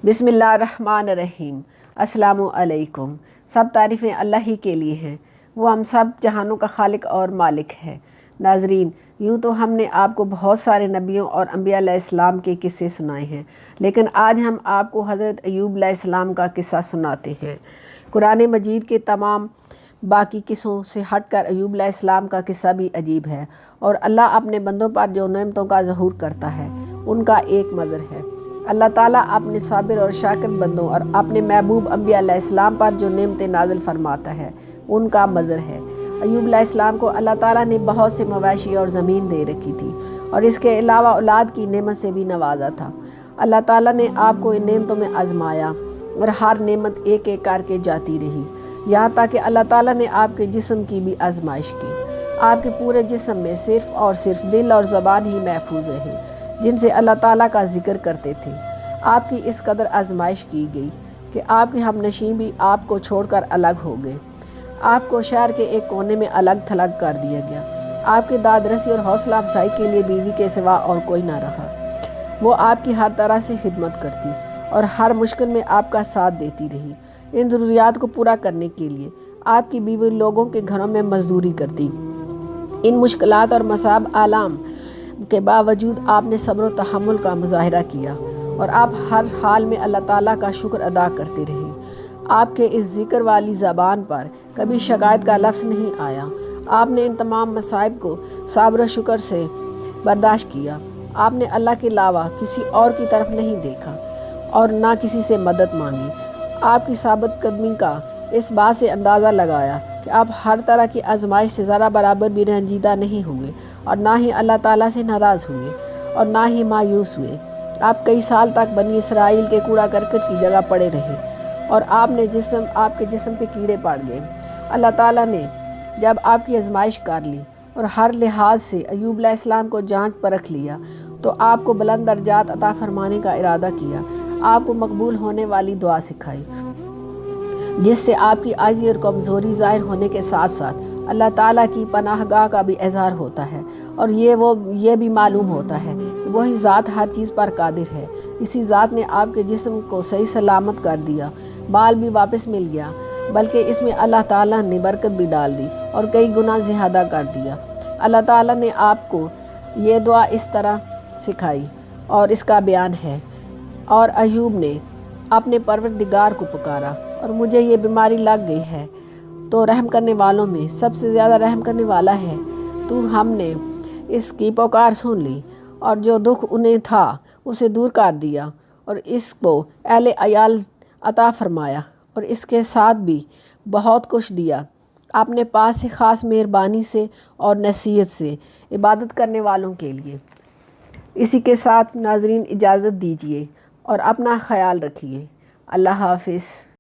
بسم اللہ الرحمن الرحیم۔ السلام علیکم۔ سب تعریفیں اللہ ہی کے لیے ہیں، وہ ہم سب جہانوں کا خالق اور مالک ہے۔ ناظرین، یوں تو ہم نے آپ کو بہت سارے نبیوں اور انبیاء علیہ السلام کے قصے سنائے ہیں، لیکن آج ہم آپ کو حضرت ایوب علیہ السلام کا قصہ سناتے ہیں۔ قرآن مجید کے تمام باقی قصوں سے ہٹ کر ایوب علیہ السلام کا قصہ بھی عجیب ہے، اور اللہ اپنے بندوں پر جو نعمتوں کا ظہور کرتا ہے ان کا ایک منظر ہے۔ اللہ تعالیٰ اپنے صابر اور شاکر بندوں اور اپنے محبوب انبیاء علیہ السلام پر جو نعمتیں نازل فرماتا ہے ان کا منظر ہے۔ ایوب علیہ السلام کو اللہ تعالیٰ نے بہت سے مویشی اور زمین دے رکھی تھی، اور اس کے علاوہ اولاد کی نعمت سے بھی نوازا تھا۔ اللہ تعالیٰ نے آپ کو ان نعمتوں میں آزمایا، اور ہر نعمت ایک ایک کر کے جاتی رہی، یہاں تک کہ اللہ تعالیٰ نے آپ کے جسم کی بھی آزمائش کی۔ آپ کے پورے جسم میں صرف اور صرف دل اور زبان ہی محفوظ رہے جن سے اللہ تعالیٰ کا ذکر کرتے تھے۔ آپ کی اس قدر آزمائش کی گئی کہ آپ کے ہم نشین بھی آپ کو چھوڑ کر الگ ہو گئے۔ آپ کو شہر کے ایک کونے میں الگ تھلگ کر دیا گیا۔ آپ کے داد رسی اور حوصلہ افزائی کے لیے بیوی کے سوا اور کوئی نہ رہا۔ وہ آپ کی ہر طرح سے خدمت کرتی اور ہر مشکل میں آپ کا ساتھ دیتی رہی۔ ان ضروریات کو پورا کرنے کے لیے آپ کی بیوی لوگوں کے گھروں میں مزدوری کرتی۔ ان مشکلات اور مصائب آلام کے باوجود آپ نے صبر و تحمل کا مظاہرہ کیا، اور آپ ہر حال میں اللہ تعالیٰ کا شکر ادا کرتے رہے۔ آپ کے اس ذکر والی زبان پر کبھی شکایت کا لفظ نہیں آیا۔ آپ نے ان تمام مصائب کو صبر و شکر سے برداشت کیا۔ آپ نے اللہ کے علاوہ کسی اور کی طرف نہیں دیکھا اور نہ کسی سے مدد مانگی۔ آپ کی ثابت قدمی کا اس بات سے اندازہ لگایا کہ آپ ہر طرح کی آزمائش سے ذرا برابر بھی رنجیدہ نہیں ہوئے، اور نہ ہی اللہ تعالیٰ سے ناراض ہوئے اور نہ ہی مایوس ہوئے۔ آپ کئی سال تک بنی اسرائیل کے کوڑا کرکٹ کی جگہ پڑے رہے، اور آپ کے جسم پہ کیڑے پڑ گئے۔ اللہ تعالیٰ نے جب آپ کی آزمائش کر لی اور ہر لحاظ سے ایوب علیہ السلام کو جانچ پرکھ لیا، تو آپ کو بلند درجات عطا فرمانے کا ارادہ کیا۔ آپ کو مقبول ہونے والی دعا سکھائی، جس سے آپ کی عاجزی اور کمزوری ظاہر ہونے کے ساتھ ساتھ اللہ تعالیٰ کی پناہ گاہ کا بھی اظہار ہوتا ہے، اور یہ بھی معلوم ہوتا ہے کہ وہی ذات ہر چیز پر قادر ہے۔ اسی ذات نے آپ کے جسم کو صحیح سلامت کر دیا، مال بھی واپس مل گیا، بلکہ اس میں اللہ تعالیٰ نے برکت بھی ڈال دی اور کئی گنا زیادہ کر دیا۔ اللہ تعالیٰ نے آپ کو یہ دعا اس طرح سکھائی، اور اس کا بیان ہے: اور ایوب نے اپنے پروردگار کو پکارا، اور مجھے یہ بیماری لگ گئی ہے، تو رحم کرنے والوں میں سب سے زیادہ رحم کرنے والا ہے تو۔ ہم نے اس کی پکار سن لی، اور جو دکھ انہیں تھا اسے دور کر دیا، اور اس کو اہل عیال عطا فرمایا، اور اس کے ساتھ بھی بہت کچھ دیا اپنے پاس سے خاص مہربانی سے اور نصیحت سے عبادت کرنے والوں کے لیے۔ اسی کے ساتھ ناظرین اجازت دیجیے اور اپنا خیال رکھیے۔ اللہ حافظ۔